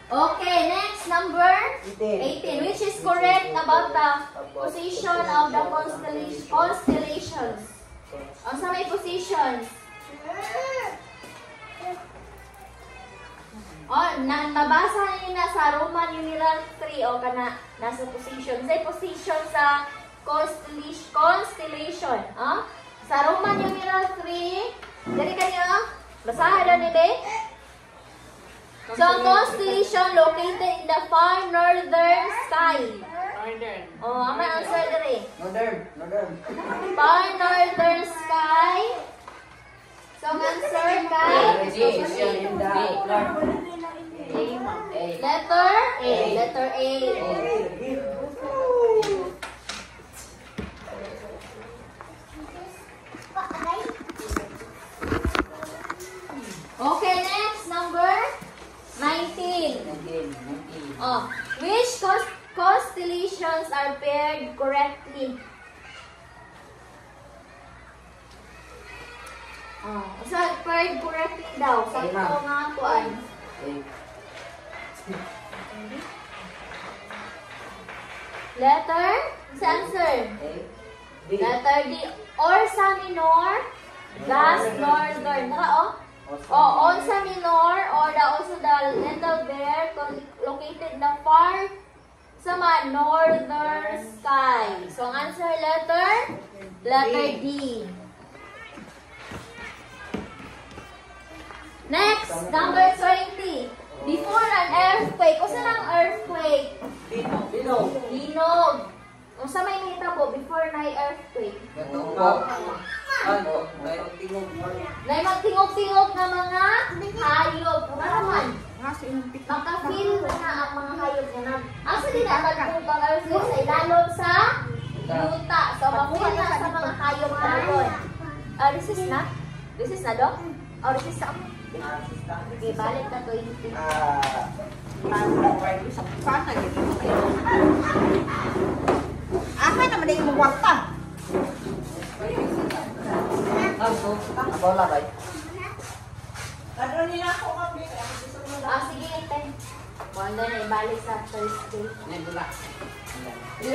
Okay, next number 18. Which is correct about the position of the constellations? Ang sa may positions. Nabasa niyo na sa Roman numeral 3 o kana nasa position. Sa position sa constellation. Sa Roman numeral 3, dali kanyo, basahan na nila. So, constellation located in the far northern sky. Northern. Aman ang answer dali. Northern. Far northern sky. So, ang answer kay letter A. Letter A. Okay, next number 19. Which constellations are paired correctly? Paired correctly daw. Sakto nga kuan. Letter? Sa answer? Letter D. Ursa Minor, Gas Northern. Ursa Minor or also the little bear located in the far northern sky. So, ang answer letter D. Next, number 20. Before an earthquake. Kung saan ang earthquake? Linog. Kung saan may hitabo before na earthquake? May magtingog-tingog na mga hayop. Maraman. Makafeel na ang mga hayop na asa din naman kung earthquake sa ilalog sa luta. So, mafeel na sa mga hayop na doon. This is na? This is na do? Or this is na? Okay, balik na 20. Asa naman yung magwarta? Bola ba? Sige, ito. Wanda na ibalik sa Thursday.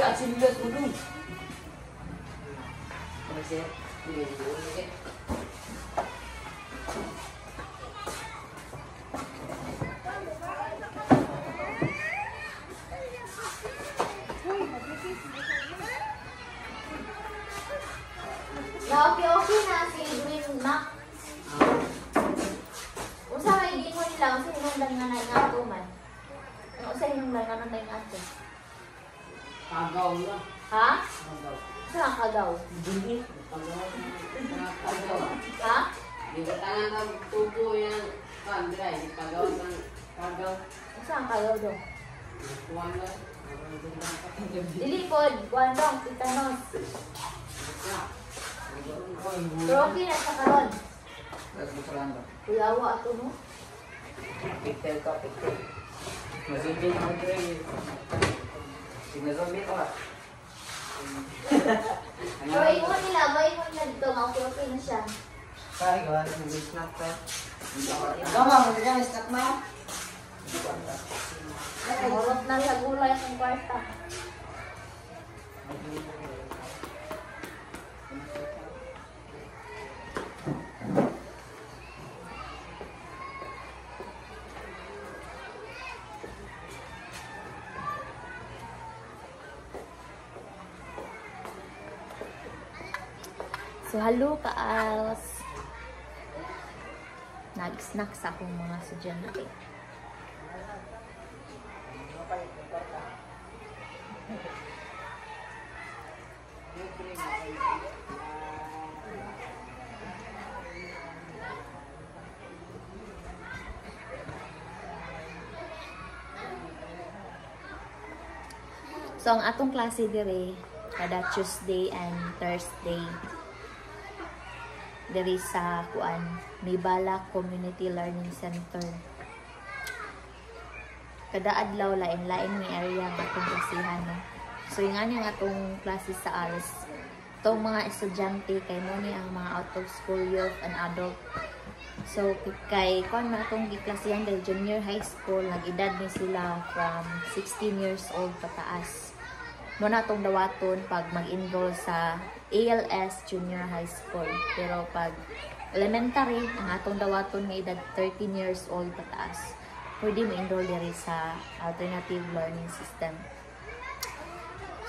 At sinilas mo dun. Okay na si Edwin Mac. Usa may hindi mo nila, usa hinungdan nga na nga man. Usa hinungdan nga na nga ato. Kagaw na. Ha? Saan kagaw? Ha? Di ba tangan ng tubo yan? Kandray, kagaw ng kagaw. Saan kagaw do? Kuwan na. Dilipod, guandong, titanos. Pero okay na sa karon. Kuyawa ato no? Pitel ka. Masipin mo tre. Sinazombi ka. So, ingon nila dito, okay na siya. Kaya gawa ng snack pa. Gama mo dyan, snack na. Urot na sa gulay ng kwarta. So, hello ka-als. Nag-snack sa akong mga estudyante. So, ang atong klase dire, kada Tuesday and Thursday, diri sa Mibala Community Learning Center. Kada adlaw lain-lain may area ang atong klasihan, no? So yung atong klase sa ALS itong mga estudyante kay mo ni ang mga out of school youth and adult. So kay kuan man atong giklasihan dahil junior high school, nag-edad ni sila from 16 years old pataas. Mo na atong dawaton pag mag-enroll sa ALS junior high school. Pero pag elementary, ang atong dawaton nga edad 13 years old pataas, pwede mo-enroll diri sa alternative learning system.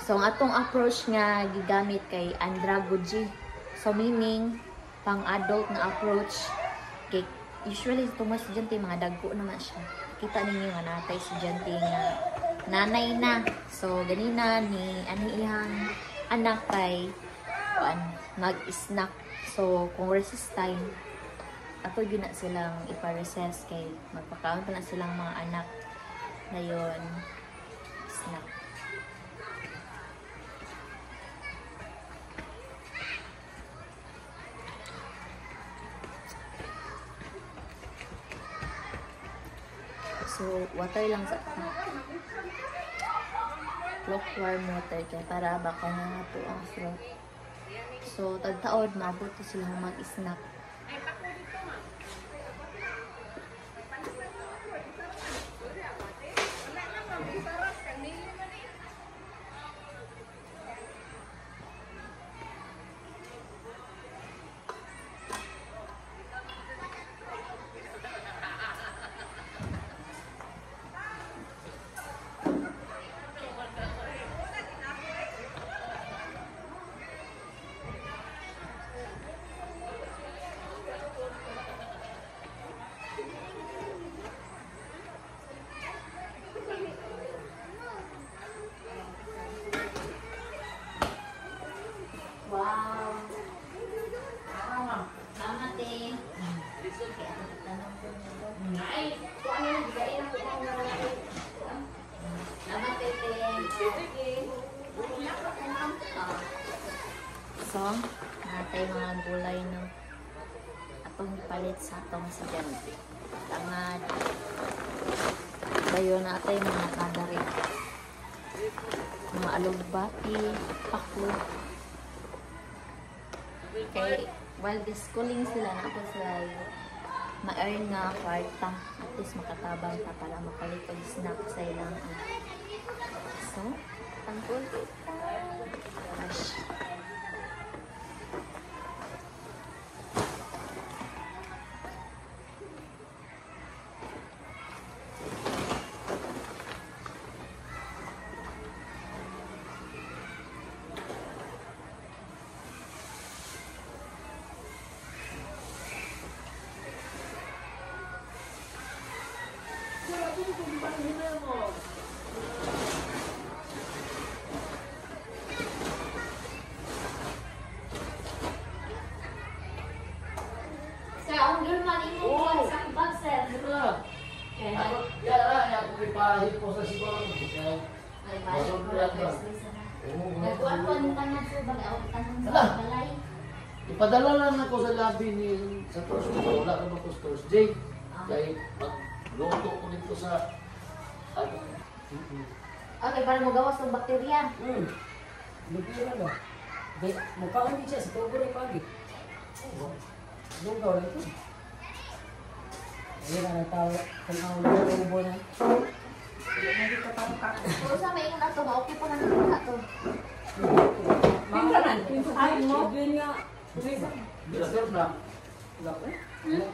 So, ang atong approach nga gigamit kay andragogy. So, meaning, pang-adult na approach, kay, usually, itong mga estudyante, mga dagko naman siya. Kita ninyo nga natay estudyante nga nanay na. So, ganina ni anihang anak kay mag-snack. So, kung recess time, ato yun na silang ipa-recess kay magpakaon pa na silang mga anak na yun snack. So, water lang sa lukewarm water kaya para baka nga po ang throat. So, tagtaod, maabot silang mag-snack. Wow! Salamat eh. Ay, kung ano yung gain ako kung marami. Salamat eh. So, natay mga gulay na atong palit sa atong estudyante. Tangad. Bayo natay mga kadari. Mga alugbati, paklo. Kay while schooling sila na ako sila ma-earn nga kwarta at least makatabang pa para makalit og snack sa ilang so tangkol kita Sir, ang gulman mo sa bag, sir. Ay, balik ko lang nagkuhan mo ka na, sir, baga ako tanong sa balay. Ipadala lang ako sa labi ni sa Thursday. Wala ka ba ko sa Thursday? Kaya magluto ko dito sa ano. Okay, para mo gawas ng bakterya. Lugyan na ba? Mukhaan din siya sa tubo na pagi. Lugaw na ito. Ayun na natawa. Kung ang lugaw na. Hindi ko parang kung sa may na ito, okay pa na nila ito. Pinsanan. Pinsanan mo. Yun nga. Bilaser na.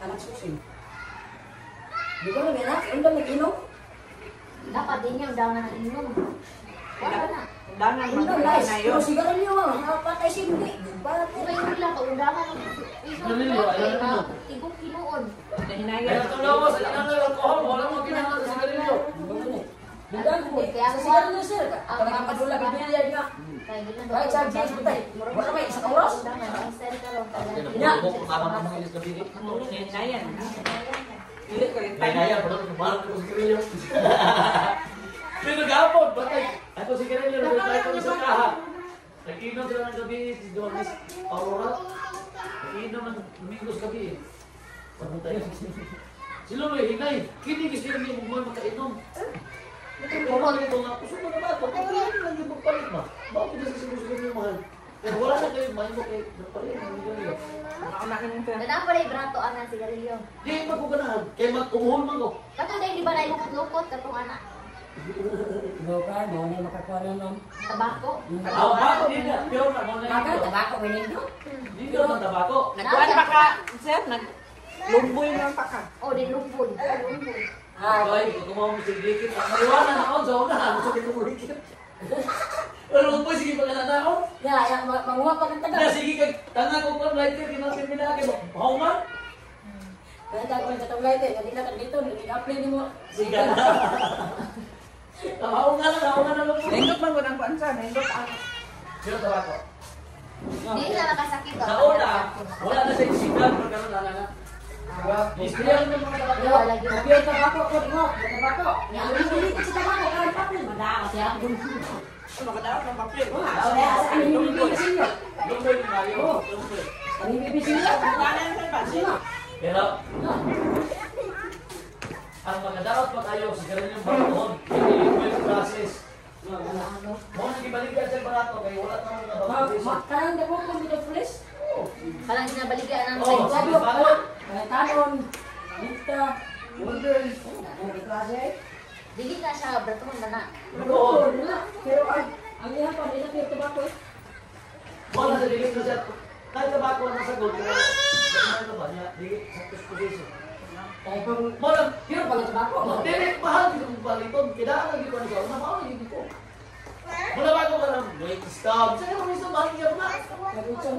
Anak susin. Di ko na gana. Ang dami inom. Dapat din yung daw na inom. Wala na. Undangan Inom guys. Pero siguro niyo patay sindi. Iba yung nila, undangan ng Ganilyo, ayaw na ito. tigong kinuon. Kaya talawas, inang alcohol. Wala mo ginagawa sa sigarilyo. Bigyan ko. Sa siguro niyo sir. Talagang padula bibili nga. Right, sa James Butay. Wala ba isang oras? Ina. Parang mga gabi. Hinayan. Kaya, parang ko sigarilyo. Pinagapon, batay. Ako sigarilyo, nagtatay ko sa kaha. Nag-inom sila ng gabi, si Donis Aurora. Nag-inom ng Domingos gabi. Si Lolo, hinay. Kinigis nila niya mong makainom. Pumalit ko nga. Gusto mo na ba ito? Kaya lang yung magpalit ma. Bakit na sa sinusunod yung mahal? Pero wala na kayo, may mo kayo. Nagpalit, hindi kayo. Nana pa rin brato ang sigarilyo. Di magkuganahan. Kaya magkumuhon man ko. Kato dahil di ba na lukot katong anak? Bukan, mau ni makakuha na ng Tabako. Tabako, hindi na. Pero na, mo na Maka, yun. tabako, winindo. Hindi ka naman tabako. Nagkuhan pa ka, sir, lumboy lang pa ka. Oh, din lumpol. Lumpol. Ay, kumawa mo si Dikit. Mariwanan ako, sa unahan. Gusto kita mo Dikit. Pero po, sige pa ka na ako. Ya, manguha pa ng Na, taga. sige kag tanga ko pa, right there, kinapin mo na kayo. Mahuman? Kaya tayo ko sa tulay din, hindi na dito, i-apply ni mo. Sige na. Mahuman na lang. Nindot man ko ng kuansa, nindot ang... Sino tabako? Hindi na nakasakit. Sa una, wala na sa isipan, magkaroon na na. Ispriyan mo mga tabako. Wala lagi. Tapi yung tabako ko, mo, tabako. Yang bili ko sa tabako, kaya papel, madama siya. Makadawat ng papel. Kaya sa amin yung bibili siya. Lumboy ni Mario. Lumboy. Ang bibili siya. Wala yan sa pansin. Pero, ang magkadaot pa tayo sa ganun yung bangkon, hindi yung process. Mo nagibalik ka sa barato, kaya wala namang nababawisan. Karang dako ko dito, please. Parang ginabaligyan ng Oo, sa sige, bakit? Kaya tanon, lista, wonders, ang klase. Dili na siya brato man na. Oo. Pero ang iyan pa, hindi na kayo tabako eh. Wala sa dilim na siya. Kahit tabako na sa gold, pero ano ba niya? Di sa position. Kaya kung, Wala, pero pag tabako, direct mahal yung baliton. Kailangan lagi ko na siya. Mahal lagi ko. Wala ba ako ka ng wait stop? Sa'yo kung gusto mahal niya na.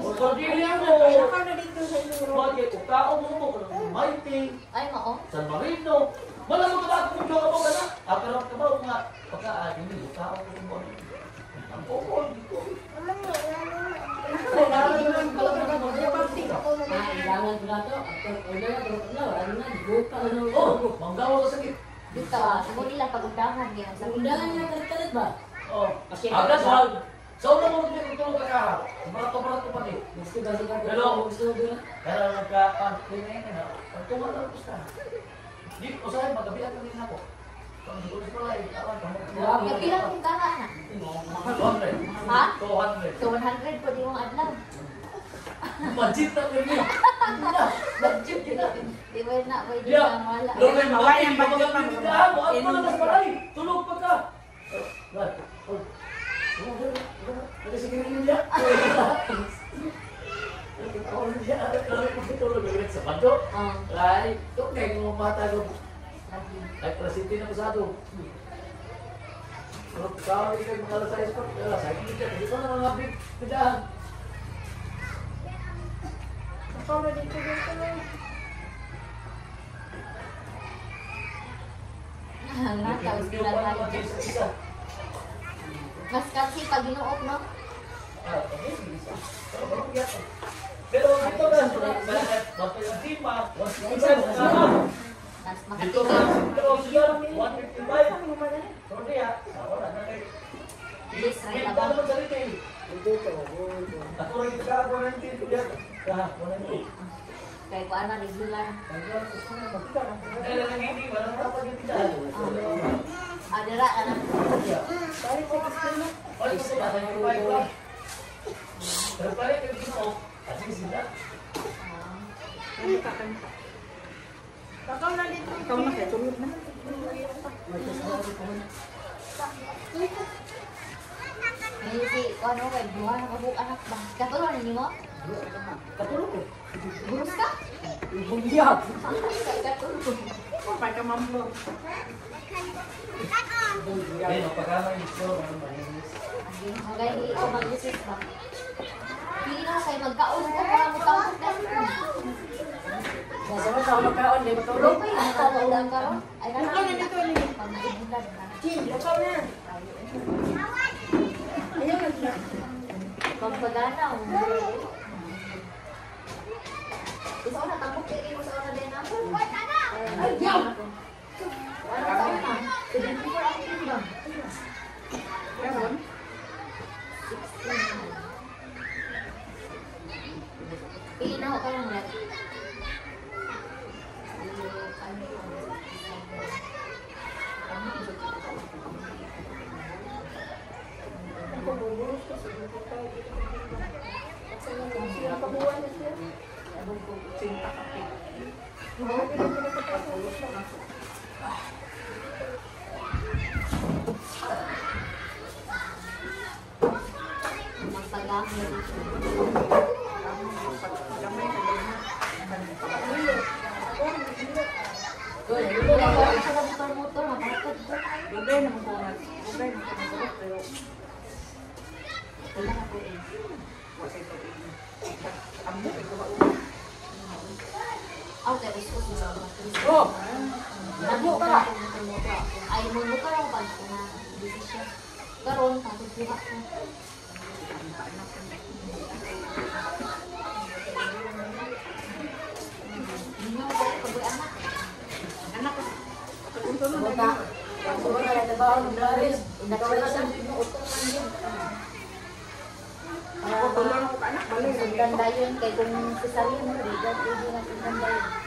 O Cordelia mo. Saka na dito sa inyo. Bakit? Kung tao mo mo, kung Mighty, Ay mao. San Marino. Wala mo ka ba kung jowa mo ka na? Pero ka ba nga? Pagka, hindi, tao ko mo. Ang pokol, di ko. kailangan ko na to. Wala na, wala na, buka na. Oh, manggawa ka sakit. Dito, mo nila pag-undangan niya sa Undangan niya kalit-kalit ba? Oh, Kasi agad sa sa una mo hindi ko tulog ka. Barato pa din. Gusto ba siya ka? Hello? Gusto ba doon? Pero nagka na. Ang tunga lang basta. Di ko sa magabi ako din ako. Kung di ko sa palay, awan ka mo. Yung pilang tindahan na. 200. Ha? 200. So 100 po di mong adlaw. Majit na ko niya. Majit kita. Di ba na pwede Yeah. na wala. Lo kay Mawala yung budget pa. Ano pa lang palay? Tulog pa ka. What? Ada sige niya. Sa pando. Oh. Ay, ito kaya mo mata ko. Ay, presente na pasado. Pero kaya hindi kayo makalasay sa pagkala. Sa akin dito, hindi ko na mga big pindahan. Ang tapos kailangan. Mas kasi pag ginuot no. Pero dito ka, bakit ang tima, Mas dito ka, makatigaw. pero siya, 155. Pero niya, wala na kayo. Yes, right Ang na dami ng sarili eh. Ako rin ka, 190, kuya. Ah, 190. Kaya ko ana regular. Dahil lang hindi, walang dapat yung tindahan. Adira ana. Ay, gusto ba? Tayo yung 5 lang. Pero pala yung ginoo, kasi sila. Kakaw na dito. Ikaw na kayo, tulog na. May si ano kay buha na kabuk anak ba. Katulon ni mo? Katulog ko. Burus ka? Bumiyag. Katulon. Kapag ka mamlo. Ay, mapagkama yung gusto. Hanggang hindi ako mag-resist ba? Hindi na kay magkaon ko para magkaon ka. Nasa mo sa magkaon, di matulog. Lupay na ka ulang karon. Ay na. Ikaw na dito, Lili. Pag-ibulan na. Chin, ikaw na. Ayaw na siya. Pagpagana. Gusto ko na tambok kay mo sa oras din ako. Ay, yaw! Ano ka na? 74 ang timbang. Meron? Pinaho ka lang net. Sila pabuwan na siya. Abang ko cinta kape. Masagang na dito. Gamay ka din. Wala ka sa motor-motor, mapakot ko. Bugay naman ko na. Bugay naman ko na. Pero wala ako eh. Wala ito eh. Amo ito ba? Aw, kaya gusto ko sa Oh! Nagbo ka! ay mo ka raw pag na decision. Karon tapos buka ko. Ninyo ko pag anak. Anak ko. Pagkuntunan na Bota! Bota na trabaho ng Laris. Nakawala sa utong man yun. ako tulong ako ka anak. Balik. Ganda yun kay kung cesarean mo rigat hindi na ganda yun.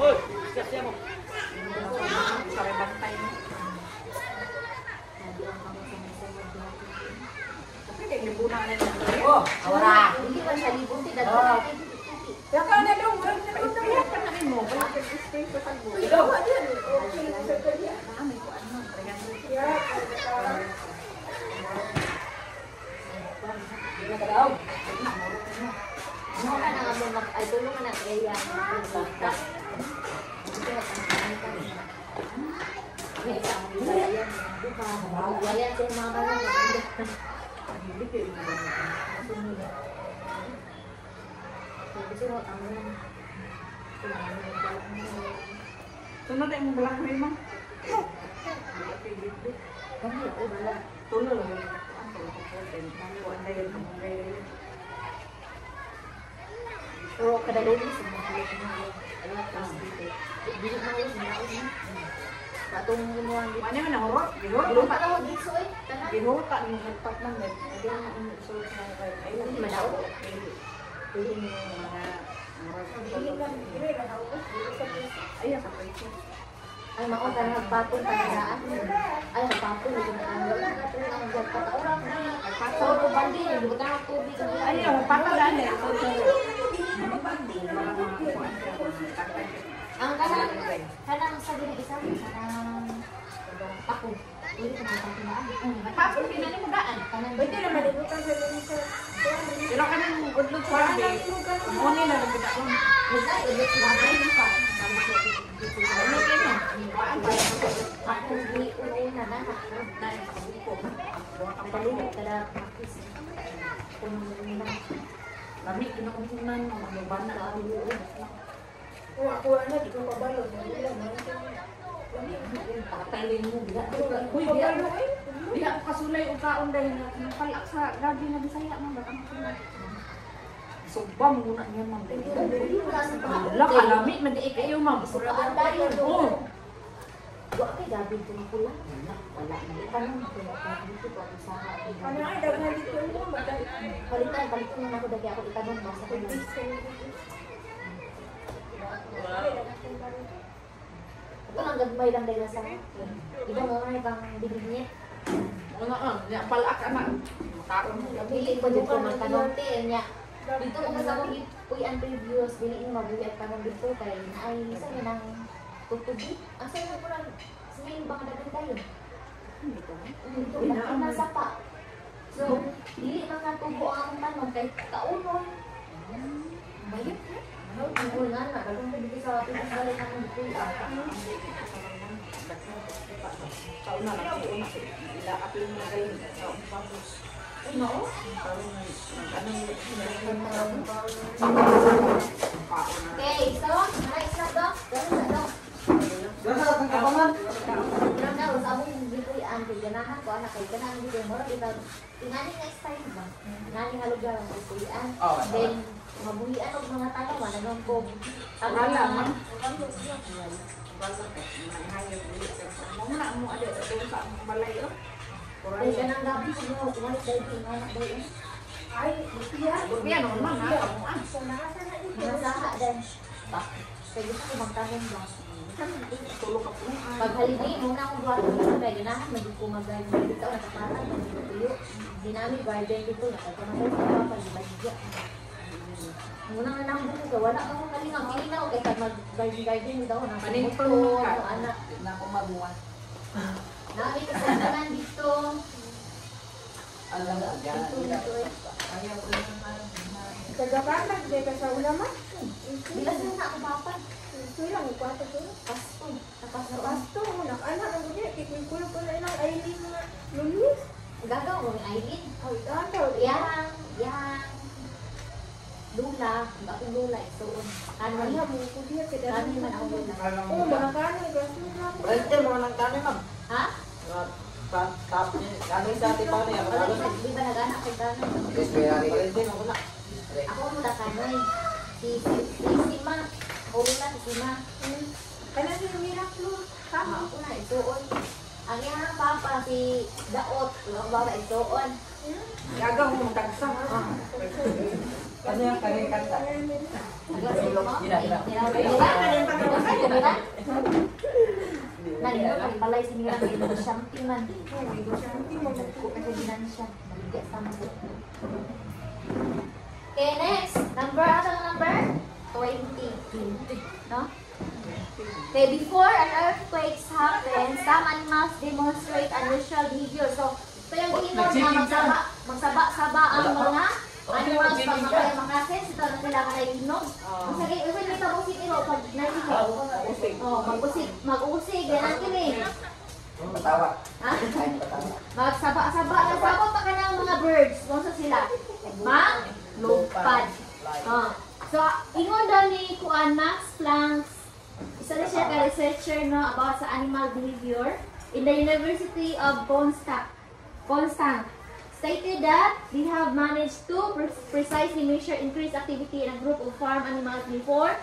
Hoy, siya mo. Sa bantay mo. Tapi kayak libuna na yan. Oh! Awara! Hindi man siya libon tidak. Ya ka na dong. Kaya ka na mo. Wala ka stay sa tagbo. Ilo! Kami ko ano. Ilo ka daw! Ano ka na mo mag ay tulungan na kaya. Bayan sa mga kanong. Kasi mo tangan. Sunod ay mo balak mo man. Tulo lang. Pero kada lagi sa mga kulit. Dili man yun, hindi patong ginuan dito. Mana man nahurot? Gihurot. Belum pa tawag dito eh. Tanan. Gihurot ka ng nagpat ng med. Hindi ang usulot na kay. Ay, Hindi man daw. Pili mo yung mga ay, sa preso. Ay mao ka nagpatong tandaan. Ay nagpatong yung ano lang ka pero ang pagkataon ay patong ko bandi yung butang tubig sa Ay, ang patalan eh. ang kanang sa dili isa kanang ako. Dili ko pagkataon. Pasok din na mo daan. Kanang Pwede na malibutan sa lunes. Pero ka nang udlot sa akin. Muni na lang kita. Ay, ulit labay pa. Ano kaya? Ako di una na ako. Ang palimit kada practice. Kung na Lami, kinakunan. Manuban na ako. Ako na, di ko pabalo. Tatalin mo. Uy, diha ko kasulay o kaon dahil napalak sa gabi na Bisaya. Batang kasulay. Subam muna niya, ma'am. Wala ka, lami. Madi kayo, ma'am. Suraan tayo Oo. doon. Wa kay gabi ito na pula. Wala na. Tanong ko dito ko ang sa Ano ay, dagan dito mo, palitan na ako dagi ako itanong basta ko. Ito lang gagmay lang dahil sa iba mo na ibang bibigyan. Una ya palak anak. Makaon mo. Pili ko dito ng kanonte niya. Dito ko sa akong puyan previews, biliin mabuhi at tanong dito kay ay isa niya ng tutubi. Asa niya ko lang sinin bang dagan tayo. Dito na nasa pa. So, dili man nga tubo ang akong tanong kay kaunon. Bayot na. Ano, tungkol nga na. Dagang ko dito sa pitas balik ng dito. Kauna lang si una. Ila apil mo galing sa umpapos. No? Okay, so, next na daw. Ganun na daw. Gasa ang kabangan. Ganun na, sa among bituyan, kay ganahan ko, anak, kay ganahan dito, mura, tinganin next time ba? Tinganin nga lugar ang bituyan. Then, mabuhian og mga tanawan, anong ko. Wala man. Muna mo ada sa balay. Then, ganang gabi, siya, kumalit dahil, tinganak dahil. ay, lupiya. Lupian naman ha. So, nakasana dito. Mga saha, then, kaya gusto ko magtanong ba? Tulog ka po. Pag holiday, muna akong buhat dito, kaya ginahan, magkukumagay, dito, nakapatan, magkukuyo. Dinami, garden dito, nakapamagay sa papa, libadya. Muna nga nambong ko, wala akong kalingang, pilinaw, kaya pag mag-garden daw, nasa motor, anak. Na ko mabuwan. Nami kasalanan dito. Alam na, Dito, dito eh. ayaw ko lang Kagapatag, di ka sa ulaman. Bilas na ako papa. Ito lang, ikwato ko. Pasto. Napasto. Pasto, anak ang gudi. Kikulo ko na ilang Aileen nga lulis. Gagaw mo ni Aileen. Ay, ikaw. Yang. Lula. Akong lula. Isuon. Alam Kanon. mo, kudiya ka dyan. Kanon man ang lula. Oo, mga kanin. Kasi nga ako. Pwede mo nang kanin, ma'am. Ha? Kanin sa ating paano yan? Di ba nag-anak kay kanon? Pwede mo na. Ako muna kanon. Si Ma. Uli na si Ma. Kaya si Miracle. Tama ako na. Isuon. Ang iyang papa si Daot. Ang baba isuon. Gagaw mo tagsang. Ano yung kanin kanta? Nandito kang balay sinirang ito siyampi man. Siyampi mo ko kasi ginan siya. Maligya sa mga. Okay, next. Number, ano number? 20. No? Okay, before an earthquake happens, some animals demonstrate unusual behavior. So, ito yung inom na magsaba-saba ang mga animals pag makasense. Ito na kailangan na inom. Sige, even may tabusik ito pag narinig. Mag-usig. Yan ang kini. Patawa. Ha? Magsaba-saba. Nagsabot pa ka ng mga birds. Kung sa sila? Lupad. So, ingon daw ni Kuan Max Planck, isa na siya ka-researcher no, about sa animal behavior in the University of Constance, stated that they have managed to precisely measure increased activity in a group of farm animals before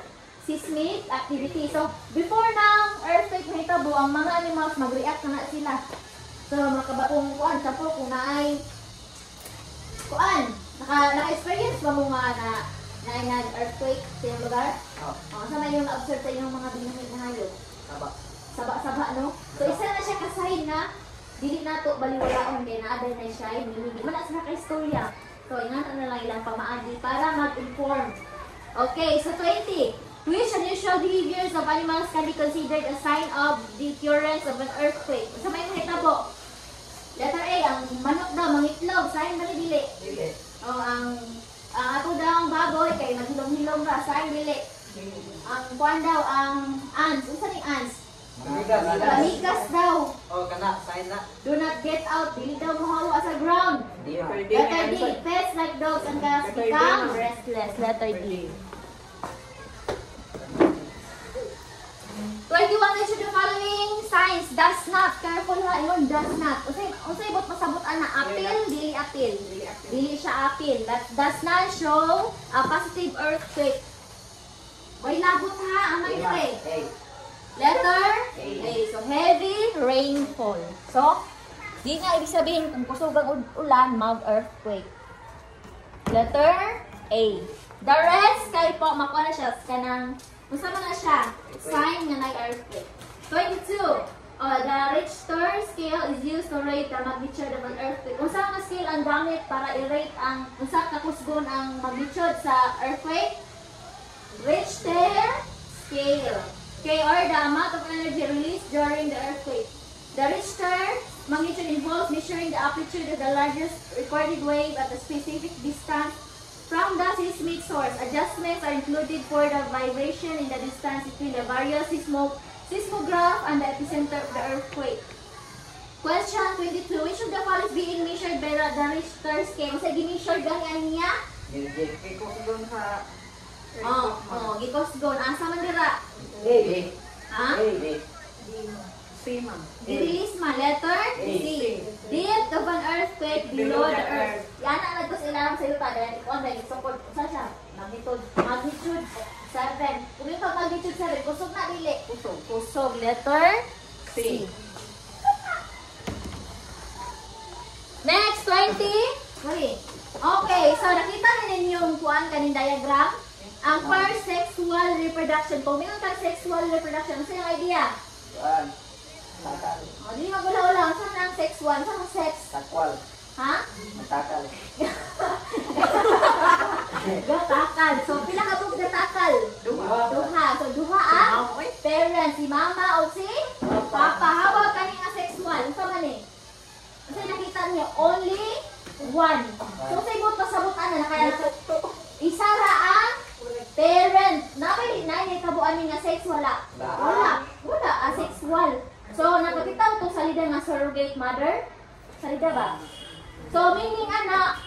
seismic activity. So, before ng earthquake mahitabo, ang mga animals mag-react na sila. So, makabakong kuan, sa po kung naay kuan, naka-experience ba mo nga na earthquake sa iyong lugar? Sa may yung na-observe sa inyong mga binamit na hayop? Saba-saba, no? So, isa na siya kasahin na dili na to baliwalaon kaya naaday na siya, hindi wala sila ka-istorya. So, ingatan na lang ilang pamaagi para mag-inform. Okay, so 20. Which unusual behaviors of animals can be considered a sign of the occurrence of an earthquake? Sa may makita po? Letter A, ang manok daw, mangitlog, sign ba ni dili? Dili. O, ang ato daw ang baboy, kay naghilom-hilom ra, sign dili. Ang kuan daw, ang ants, usa ni ants? Pamigas daw. Oh, kana, sign na. Do not get out, dili daw mahawa sa ground. Letter D, pets like dogs and cats become restless. Letter D. 21, they should the following signs. Does not. Careful ha. Yun, does not. Usay bot masabot ana. Apil, dili apil. Dili siya apil. That does not show a positive earthquake. Way labot ha. Ang may letter A. So, heavy rainfall. So, di nga ibig sabihin kung kusugang ulan, mag-earthquake. Letter A. The rest, kay po, makuha na siya. Kanang masama na siya. Sign nga nag-earthquake. 22. The Richter scale is used to rate the magnitude of an earthquake. Unsa nga scale ang gamit para i-rate ang unsa ka kusgon ang magnitude sa earthquake? Richter scale. Okay, or the amount of energy released during the earthquake. The Richter magnitude involves measuring the amplitude of the largest recorded wave at a specific distance from the seismic source. Adjustments are included for the vibration in the distance between the various seismograph and the epicenter of the earthquake. Question 22. Which of the following being measured by the Richter scale? Sa gi-measure gani niya? Gikusgon sa... Gikusgon. Asa man dira? Ha? C, ma'am. Release ma. Letter C. Depth of an earthquake below the earth. Yan ang nagkos ilang sa yuta. Dahil ikaw na support. Sa siya? Magnitude 7. Kung ito magnitude 7, kusog na dili. Kusog. Letter C. Next, 20. Sorry. Okay, so nakita na ninyo yung kuan kaning diagram. Ang first sexual reproduction. Kung mayroon kang sexual reproduction, ano yung idea? Takal. O, di magula-ula. Saan ang sexual? Saan ang sex? Takwal. Ha? Matakal. Gatakal. So, pila ka pong gatakal? Duha. So, duha ang parents. Si mama o si papa. Hawag ka nga sexual. Ano man eh? Kasi nakita niyo, only one. So, sa ibot pasabutan na kaya isa ra ang parent. Napay na kabuan nga sex wala. Wala asexual. So, nakakita ko salida nga surrogate mother. Salida ba? So, meaning ana,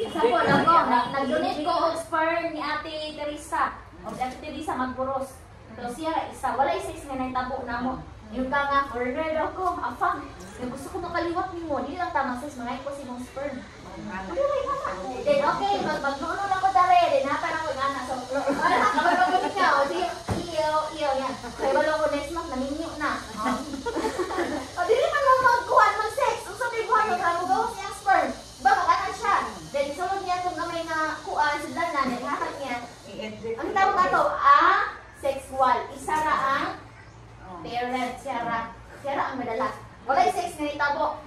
sa po lang ko, nag-donate ko og sperm ni Ate Teresa. O si Ate Teresa magpuros. So, siya isa. Wala sex nga naitabo na mo. Yung ka nga, foreigner daw ko. Afang. Gusto ko makaliwat ni mo. Di lang tamang sex. Mga ko si mong sperm. Then, okay. Magnuno lang ko dali. Then, hapa na ko yung anak. So, nakapagpagpagpag ka. O, iyo, yan. Kaya wala ko next month, naninyo na. O, di rin man lang magkuhan, mag-sex. Kung sabi buhan mo, kaya mo gawin niyang sperm. Diba, mag-anak siya. Then, isulod niya itong gamay na kuhan, sila na, then, hatag niya. Ang tawag ka to, sexual. Isa ra ang parent. Siya ra ang madalas. Wala yung sex nga itabo.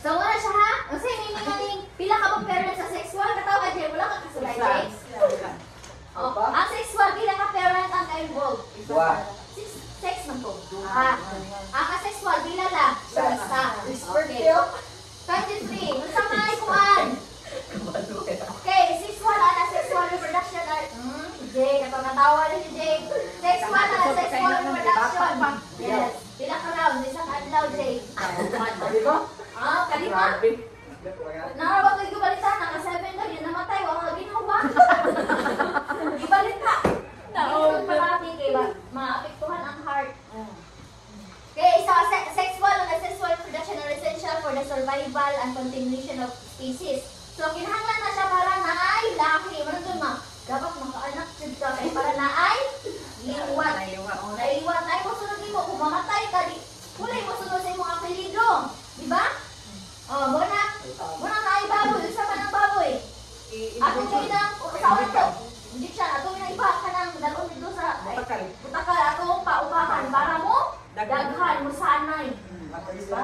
So, wala siya ha? Kasi meaning pila ka bang parent sa sexual? Katawa ka, Jay. Wala ka kasulay, Jay. Ang sexual, pila ka parent ang ka-involved? Sex man to. Ang ka-sexual, pila lang? Okay. 23. Masama ay kuhan. Okay, sexual, sexual reproduction. Jay, natawa na si Jay. Sexual, sexual reproduction. Yes. Pila ka round, isang adlaw, Jay. Kalima? Nakarabat ko yung balita, naka-7 daw, yun namatay, wala ginaw ba? Ibalita. Hindi marami kayo, maapektuhan ang heart. Okay, so sexual reproduction are essential for the survival and continuation of species. So, kinahanglan na siya para na ay laki. Ano doon ma? Dapat makaanak siya kaya para na ay liwat. Naiwat. Ay, masunod mo, kung mamatay ka, kulay mo sunod sa imong apelido. Diba? Oh, muna na ay baboy. Isa pa ng baboy. Atong kayo ng usawan to. Hindi siya. Atong iba ka ng dalawang dito sa butakal. Atong paupahan para mo daghan mo sanay. Diba?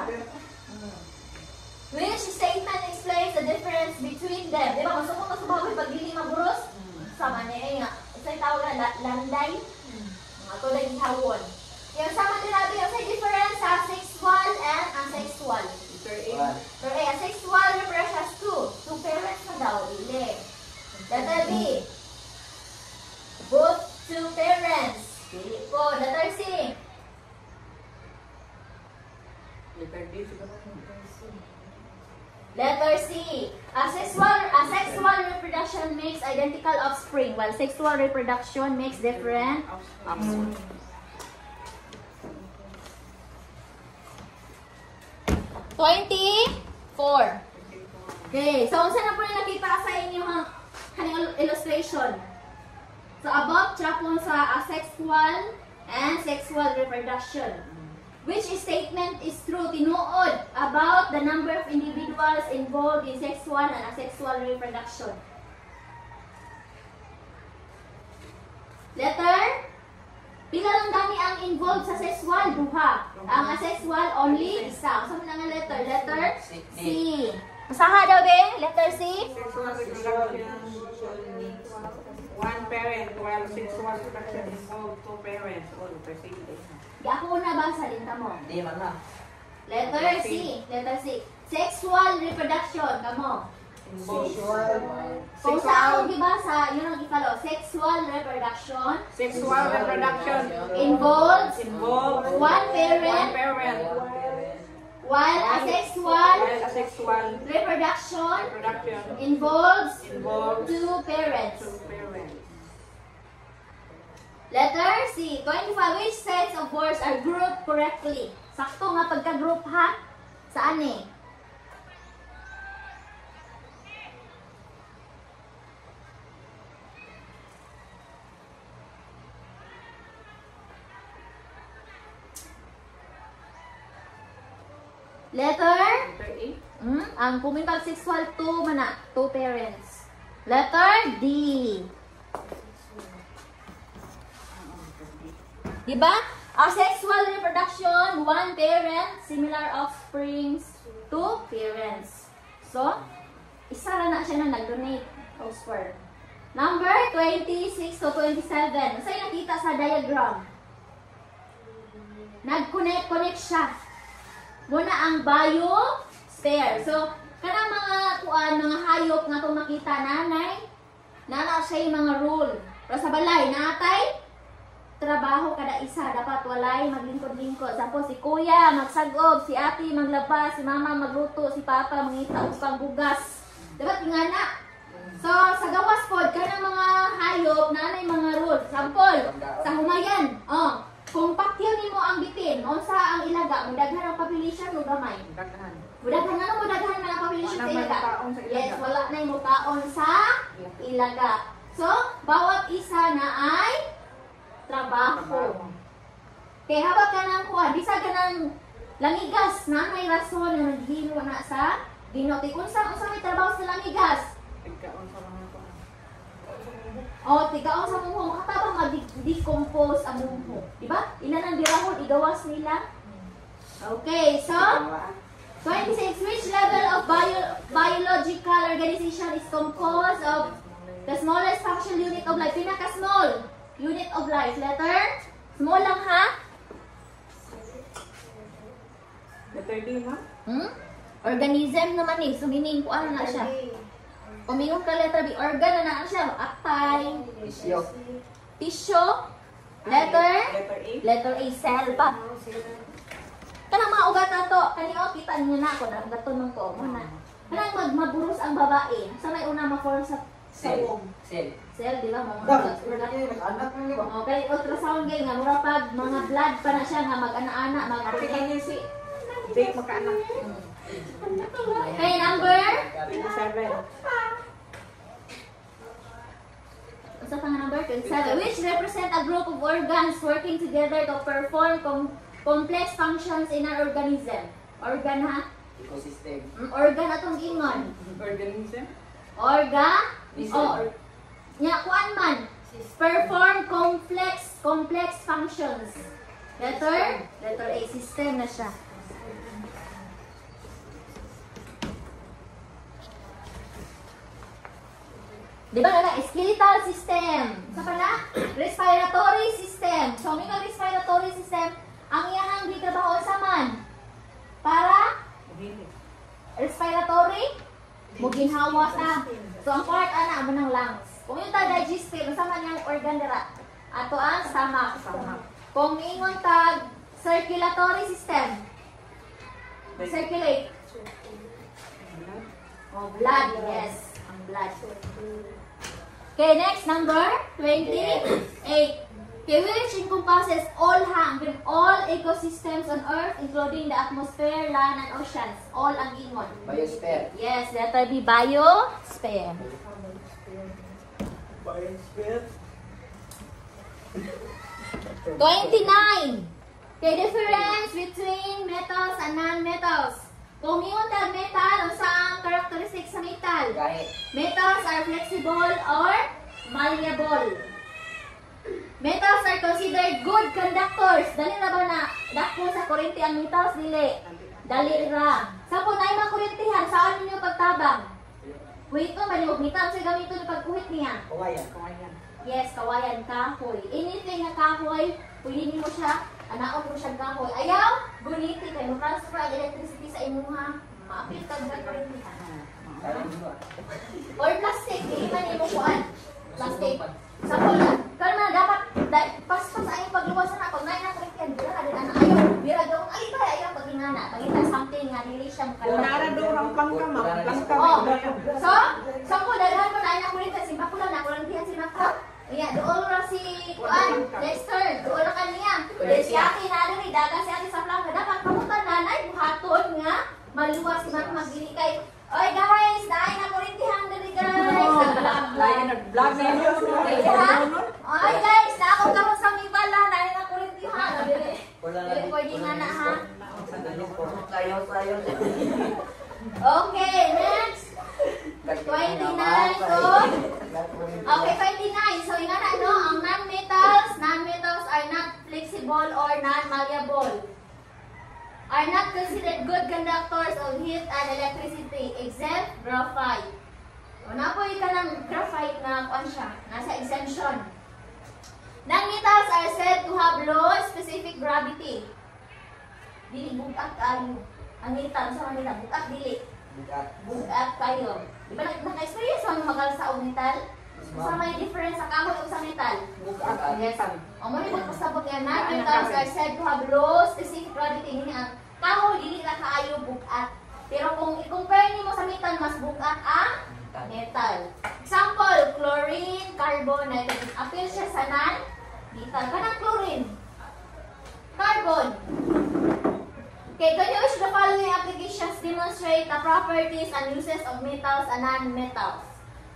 Which statement explains the difference between them? Diba? Gusto mo sa baboy pag dili maburos? Sama niya nga. Isa'y tawag na landay. Ito na gihawon. Yung sama din natin yung difference sa sexual and asexual. Pero asexual represents has two parents na daw. Dili. Letter B. Both two parents. Dili po. Letter C. Letter C. Asexual reproduction makes identical offspring, while sexual reproduction makes different offspring. 24. Okay, so unsa na po yung nakita sa inyo ang kaning illustration? So above chapon sa asexual and sexual reproduction. Which statement is true? Tinuod about the number of individuals involved in sexual and asexual reproduction. Letter? Pila lang gani ang involved sa sexual? Duha. Ang asexual, only isa. Saan na nga letter? Letter C. Masaha daw be? Letter C? Sexual reproduction one parent, while sexual reproduction involves two parents. All the same day. Ako na basa din mo. Di man na. Letter C. Letter C. Sexual reproduction. Kamo. Kung sa ako gibasa, yun ang ikalo. Sexual reproduction. Sexual reproduction Involves one parent. While asexual reproduction involves two parents. Letter C. 25. Which sets of words are grouped correctly? Sakto nga pagka-group ha? Saan eh? Letter? Ang pumimpag sexual, two mana. Two parents. Letter D. Diba? Asexual reproduction, one parent, similar offsprings, two parents. So, isa lang na siya na nag-donate of sperm. Number 26 to 27. Sa nakita sa diagram. Nag-connect siya. Muna ang biosphere. So, kanang mga mga hayop nga itong makita nanay, nana siya yung mga rule. Pero sa balay, natay, trabaho kada isa. Dapat walay maglingkod-lingkod. Sampo si kuya, magsagob, si ate, maglaba, si mama, magluto, si papa, mangita, upang bugas. Dapat nga na. So, sa gawas pod, kanang mga hayop, nanay mga rule. Sampol, sa humayan, kung pakyaw nimo ang bitin, unsa ang ilaga, mudaghan ang population mo gamay. Mudaghan nga mudaghan man ang population sa ilaga. Yes, wala na yung taon sa ilaga. So, bawat isa na ay trabaho. Kaya habang ka nang kuha, di sa ganang lamigas na may rason na naghilo na sa ginoti. Kung saan may trabaho sa lamigas? Tigaon sa mungho. Makatabang mag-decompose ang mungho. Diba? Ilan ang birahon, igawas nila. Okay, so 26. Which level of biological organization is composed of the smallest functional unit of life? Pinaka-small unit of life. Letter? Small lang ha? Letter D, ha? Organism naman eh. So, meaning ko ano na siya. Umingon ka letter B. Organ na siya. Aktay. Tissue. Letter? Letter A. Cell pa. Kanang mga ugat na to. Kanina kita niyo na ako. Gatunong ko. Kanang maburos ang babae. Saan may una ma-form sa womb? Cell, di ba? Mga okay, ultrasound kayo nga. Mura pag mga blood pa na siya nga mag-ana-ana. Mag-pregnancy. Date magkaanak. Okay, number? 27. Sa number 27, which represent a group of organs working together to perform complex functions in an organism. Organ ha? Ecosystem. Organ atong ingon. Organism. Nya kuan man. Perform complex functions. Letter A, system na siya. Di ba nga skeletal system? Sa pala? Respiratory system. So, may respiratory system, ang iyang gitrabaho sa man. Para? Respiratory? Muginhawa sa. So, ang part, mo ng lungs. Kung yung digestive, sa man yung organ dira. Ato ang stomach. Kung ingon tag circulatory system. Circulate. Blood, yes. Ang blood. Okay, next, number 28. Okay, which encompasses all ecosystems on Earth, including the atmosphere, land, and oceans. All ang ingon. Biosphere. Yes, letter B, biosphere. Biosphere. 29. Okay, difference between metals and non-metals. Kung yung metal, ang saan characteristic sa metal? Metals are flexible or malleable. Metals are considered good conductors. Dali na ba na dako sa kurente ang metals? Dili. Dali ra. Sa po na yung kurentihan, saan ninyo pagtabang? Wait mo, malimog metal. Sa'yo gamito yung pagkuhit niya. Kawayan. Yes, kawayan, kahoy. Anything na kahoy, pwede mo siya, anaon mo siyang kahoy. Ayaw, guniti kayo. Transfer ang electricity sa imuha. Maapit ka sa kurentihan. Or plastic, hindi man yung kuhan. Plastic. Sa pula. Pero na dapat, paspas sa iyong pagluwas na ako, ngayon na kurentihan, bira ka din na ayaw. Bira daw, ay ba, ayaw pagingana. Pagita something nga, nili siyang Kung naradoon ang pangkama, So, po, dalahan mo na ay nakurentihan, simpa ko lang, nakurentihan si Maka. Iya, doon ra si Kuan, Lester, doon ra kaniya. Si Ate na rin, daga si Ate sa plaka. Dapat kamutan nanay, buhaton nga, maluwas si Maka magbili kay, oy guys, naay na kurintihan dali guys. Nag-vlog na yun. Oy guys, na ako karon sa Mibala, naay na kurintihan. Dili pwede nga na ha. Okay, next. 29 to... Okay, 29. So, yung ano, ang non-metals are not flexible or non-malleable. Are not considered good conductors of heat and electricity, except graphite. O, napoy ka ng graphite na kuan siya, nasa exemption. Non-metals are said to have low specific gravity. Dili bugat kayo. Ang metal sa kanila, bugat dili. Bugat kayo. Di ba naka-experience mo magal sa metal? Sa may difference sa kahoy o sa metal? Yes. O mo ni pasabot yan, non-metals are said to have low specific gravity. Meaning ang kahoy dili na kaayo bugat. Pero kung i-compare nimo sa metal, mas bugat ang metal. Example, chlorine, carbon, nitrogen. Appeal siya sa non-metal. Kanang chlorine. Carbon. Okay, can you use the following applications demonstrate the properties and uses of metals and non-metals?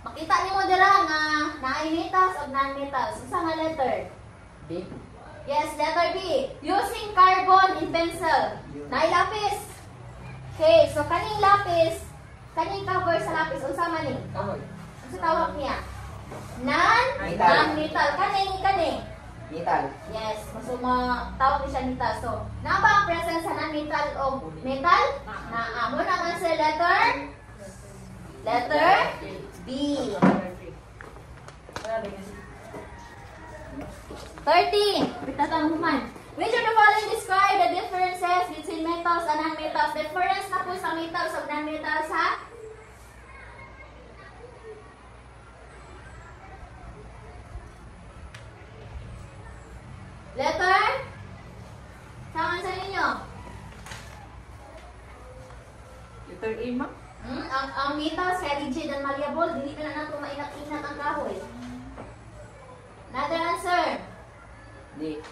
Makita niyo mo dira nga naay metals o non-metals. Usa nga letter? B. Yes, letter B. Using carbon in pencil. Naay lapis. Okay, so kaning lapis, kaning cover sa lapis unsa man ni? Kahoy. Unsa tawag niya? Non-metal. Kaning. Metal. Yes, so tawag ni siya metal. So, na ba ang presence sa non-metal o metal? Na mo na man sa letter B. 13. Bitatang man. Which of the following describe the differences between metals and non-metals? Difference na po sa metals o non-metals ha? Letter? Saan sa ninyo? Letter A, ma'am? Ang metals kaya rigid and malleable, dili na nato mainat-inat ang kahoy. Another answer. D.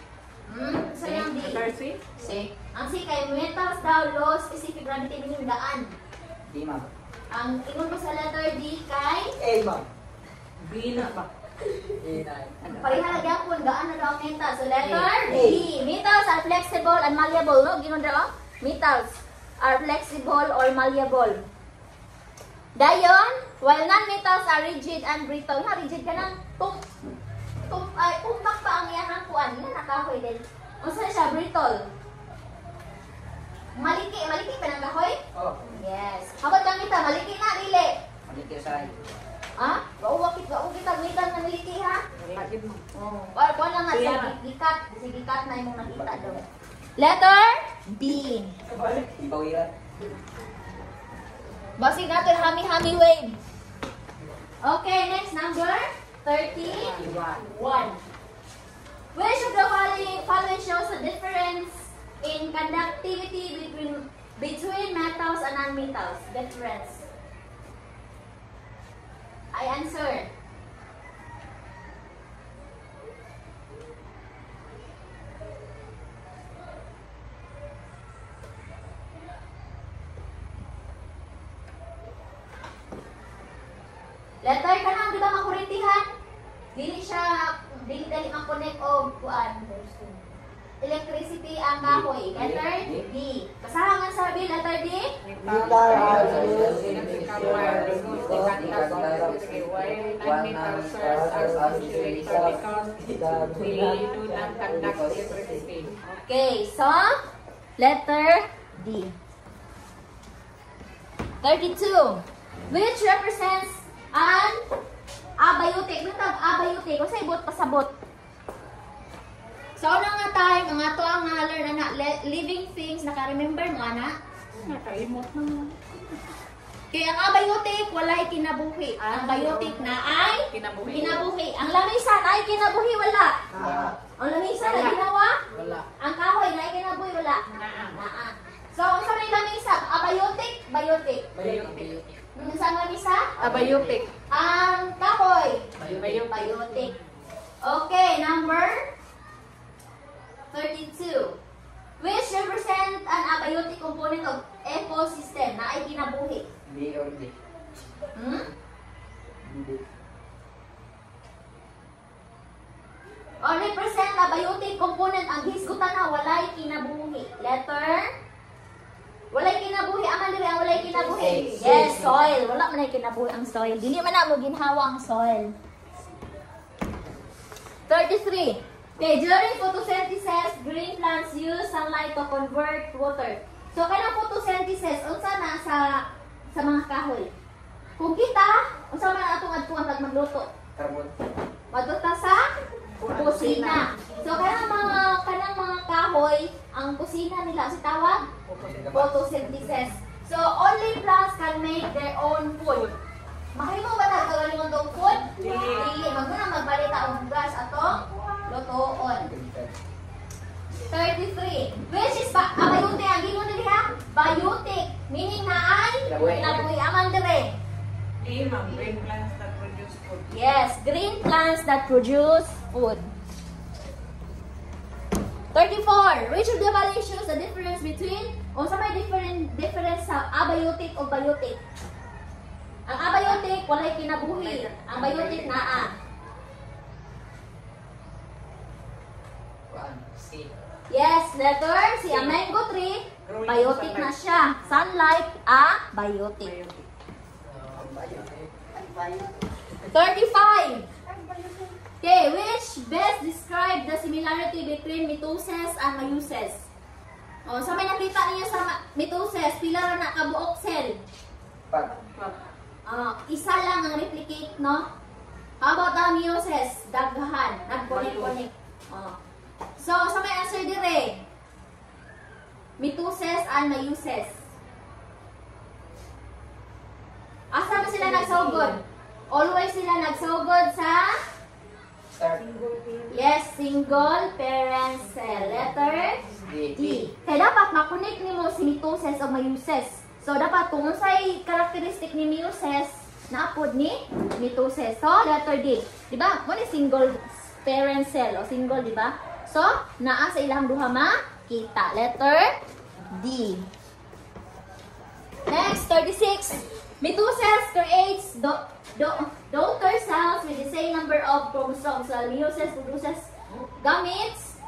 So yung D. Letter C? C. Ang C kay metals daw low specific gravity meaning gaan. D, ma'am. Ang ingon ko sa letter D kay A, ma'am. B na ba? A, na. pareha na gyapon gaan na daw ang metal. So letter D. Metals are flexible and malleable, no? Ginon daw. Metals are flexible or malleable. Dayon, while non-metals are rigid and brittle. Na rigid ka ng tumpak pa ang iyang kuan. Yan nakahoy din. Unsa siya brittle? Maliki pa ng kahoy? Oh. Yes. Habang kang kita, maliki na, dili. Maliki sa Ha? Wao kita metal na maliki ha? Agad mo. Oh. Or kuan lang nga sa gikat na imong nakita daw. Letter B. Ibawiran. Basig natin hami-hami wave. Okay, next number 31. Which of the following shows the difference in conductivity between metals and non-metals? Difference. I answer. Letter ka na, di ba makurintihan? Dili dali makonek o kuan. Electricity ang kahoy. Letter D. Basahan nga sabi, letter D. Okay, so letter D. 32. Which represents an abiotic. Nutag abiotic. Kung sa ibot, pasabot. So, ano nga tayo, ang ato ang learn na living things, naka-remember mo, ana? Nakalimot na. Kaya ang abiotic, walay kinabuhi. Ang biotic na ay kinabuhi. Ang lamisa na ay kinabuhi, wala. Ang lamisa na ginawa? Wala. Ang kahoy na ay kinabuhi, wala. Naa. So, kung sa may lamisa, abiotic, biotic. Saan lamisa? Abiotic. Ang kahoy. Biotic. Biotic. Okay, number 32. Which represent an abiotic component of ecosystem na ay kinabuhi? B or D? D. Or represent abiotic component ang hisgutan na walay kinabuhi. Letter? Walay kinabuhi. Aman diri ang walay kinabuhi. Yes, soil. Wala man ay kinabuhi ang soil. Dili man na mo ginhawa ang soil. 33. Okay, during photosynthesis, green plants use sunlight to convert water. So, kanang photosynthesis, unsa na sa mga kahoy? Kung kita, unsa man atong adtuan pag magluto? Carbon. Madto sa kusina. So, kanang mga kahoy, ang kusina nila, si tawag? Photosynthesis. So, only plants can make their own food. Mahimo ba na kagalingon tong food? Dili. Magmuna magbalita og gas ato lutoon. 33. Which is biotic ang gingon dili ha? Biotic. Meaning na ay kinabuhi aman dire. Green plants that produce food. Yes, green plants that produce food. 34. Which of the following shows the difference between o sa may difference sa abiotic o biotic? Ang abiotic walay kinabuhi. Ang biotic naa. C. Yes, letter C. Ang mango tree, biotic na siya. Sunlight, biotic. 35. Okay, which best describe the similarity between mitosis and meiosis? O, sa may nakita niyo sa mitosis, pila ra na kabuok cell? Isa lang ang replicate, no? How about the meiosis? Daghan, nag-connect-connect. So, sa may answer dire, mitosis and meiosis. Asa ba sila nagsugod? Always sila nagsugod sa yes, single parent cell. Letter D. Kaya dapat makonect nimo si mitosis o meiosis. So, dapat kung unsay characteristic ni meiosis, naapod ni mitosis. So, letter D. Diba? Mo ni single parent cell o single, diba? So, naa sa ilang duha makita. Letter D. Next, 36. Mitosis creates daughter cells with the same number of chromosomes. So, meiosis produces gametes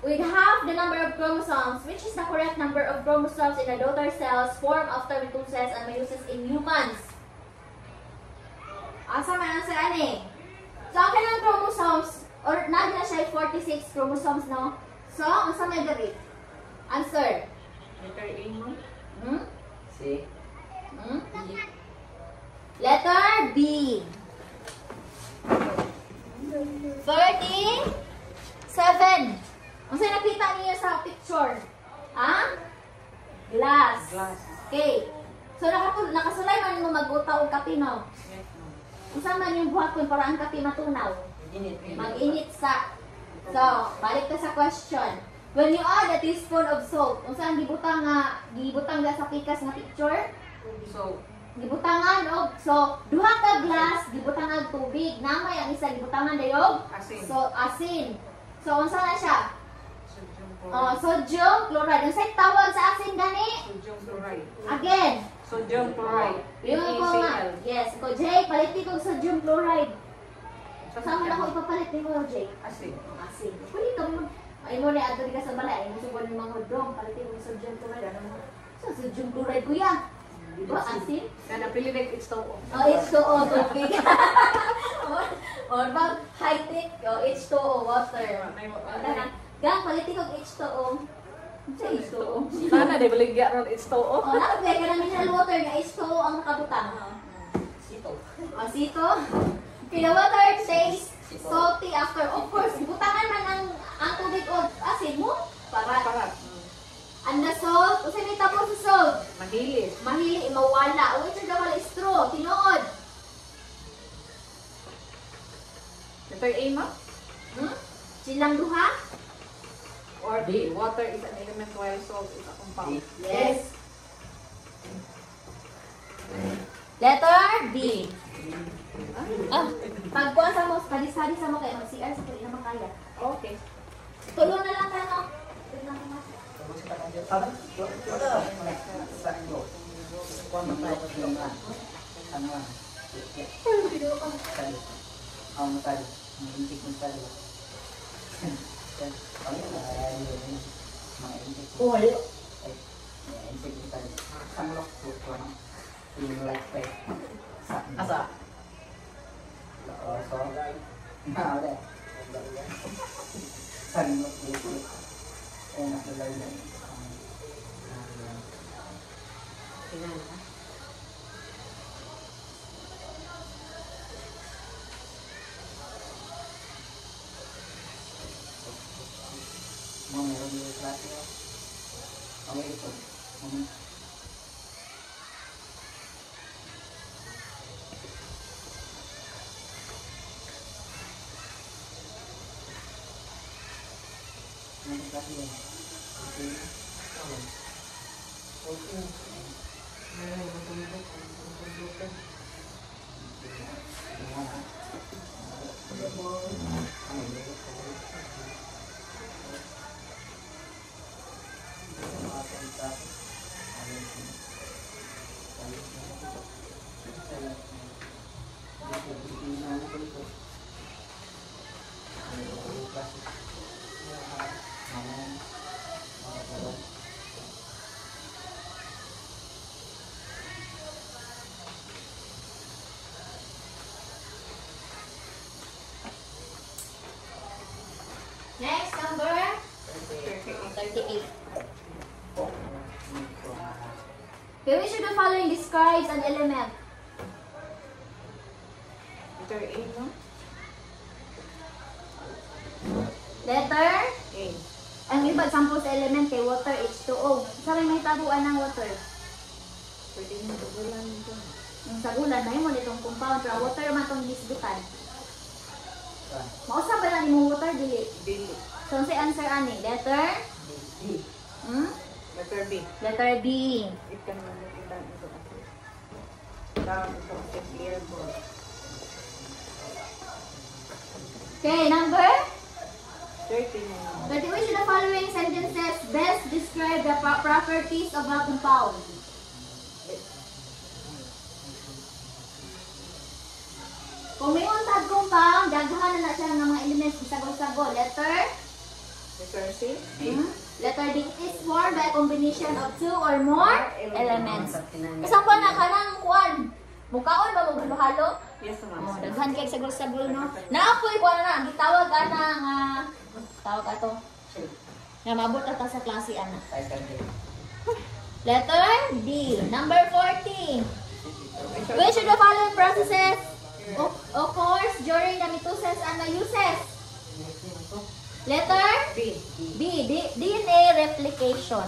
with half the number of chromosomes. Which is the correct number of chromosomes in the daughter cells formed after mitosis and meiosis in humans? Asa man ang saan eh? So, ang kanang chromosomes, or naging na siya 46 chromosomes, no? So, ang sa may dari? Answer. Letter A mo? C. Letter B. 37. Ang sa'yo nakita niyo sa picture? Glass. Okay. So, nakasulay man mo magbuta o kape, no? Yes, ma'am. Kung saan man yung buhat ko para ang kape matunaw? Mag-init sa. So, balik ka sa question. When you add a teaspoon of salt, kung saan gibutang nga sa pikas nga picture? So, Gibutangan og so duha ka glass gibutangan tubig, namay ang isa gibutangan dayog asin. so asin. So unsa na siya? Sodium chloride. Sodium chloride. Unsay tawag sa asin gani? Sodium chloride. Again. Sodium chloride. Yung ko nga. Yes, ko Jay, paliti ko sodium chloride. Saan mo na ko ipapalit ni mo, Jay? Asin. Asin. Pwede ka mo. Ay mo na adto ka sa balay, ay mo subon ng mga drum, paliti ko sodium chloride. Ano mo? So sodium chloride kuya. Diba asin? Kana pili like it's to. H2O, tubig. Or bang high-tech, H2O, water. Gang, palitin kong H2O. Sa H2O. Sana di baligya ron it's to. Nakapagay ka na mineral water nga H2O ang nakabutang. Sito. Sito. Okay, the water tastes salty after. Of course, butangan man ang tubig o asin mo. Para. And the salt, kasi may tapos sa salt. Mahilis. Mahili, mawala. O ito daw wala straw. Tinood. Ito yung A mo? Silang duha? Or D. Water is an element while salt is a compound. Yes. Letter D. Pagkuha sa mo, padis-hadis sa mo kayo, mag-CR sa kulit na makaya. Okay. Tulong na lang ka, no? Tingnan ka. Next, number 38. Okay, which of the following describes an element? Letter A, no? Letter? A. Ang iba example sa element kay water, H2O. Sa may tabuan ng water? Pwede nyo tugulan ito. Yung sa ulan, na yun itong compound. Pero water man itong gisgutan. Mausa ba lang yung water? Dili. Dili. So, si answer ani? Letter? Hmm? Letter B. Letter B. Ito naman nakita ito kasi. Down ito kasi clear board. Okay, number? 39. 30. Which of the following sentences best describe the properties of a compound? Kung may untag compound, daghan na siya ng mga elements bisagol-sagol. Letter? Letter C. Letter D. It is formed by a combination of two or more elements. Example na kanang kuan. Mukaon ba maghalo-halo? Yes, Oh, ma'am. daghan kay sagol-sagol no. Naapoy kuan na gitawag ana nga tawag ato. Nga mabot ata sa klase ana. Letter D. Number 40. Which of the following processes occurs during the mitosis and meiosis? Letter B. B. DNA replication.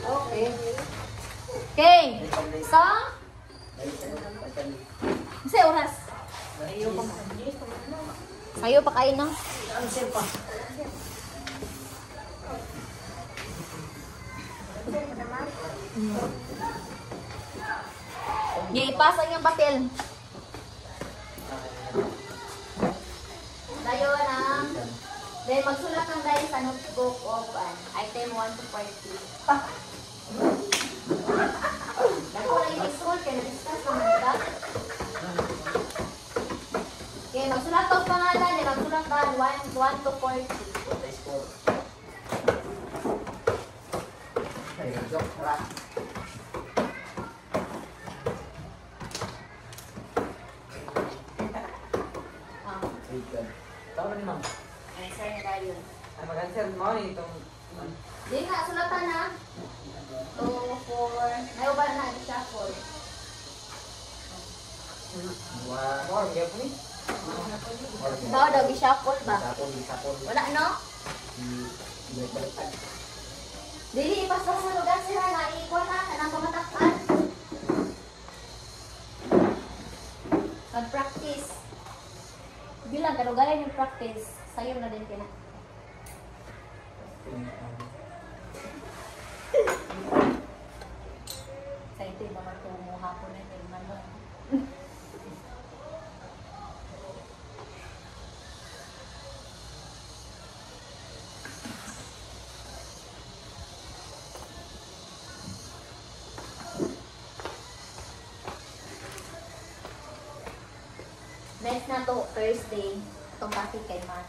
Okay. Okay. So, kasi oras. Sayo pa kayo, no? Ipasa yung batil. Dayo na. Then magsulat kang dahil sa notebook of item 1 to 40. Dako lang yung school kaya na-discuss ko mga. Okay, magsulat ko pangalan. Then magsulat ka 1 to 40. Answer niya tayo. Mag-answer mo itong... Di nga, sulatan na. 2, 4. Ayaw ba na i-shuffle? Daw daw, i-shuffle ba? Wala, no? Dili, ipasa sa lugar sila na i-equal na, kanang pamatakpan. Mag-practice. Bilang, kanugayan yung practice. Sayo na din kina. Sa ito yung mga tumuha ko na yung manong. Next na to, Thursday. Itong topic kay Mark.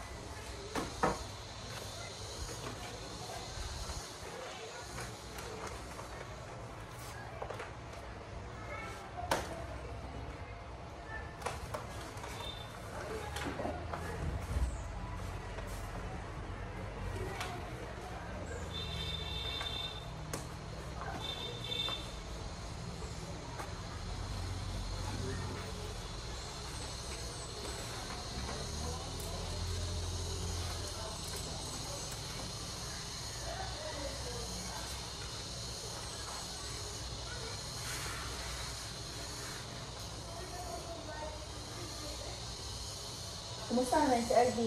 Kumusta na rin si RV?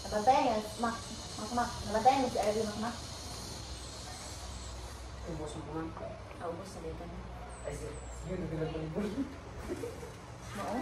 Nabantayan niya, Mak. Nabantayan niya si RV, Mak. Ubos mo man. Aubos na dito. Ay, sige. Sige, nagbilang ng bull. Oo.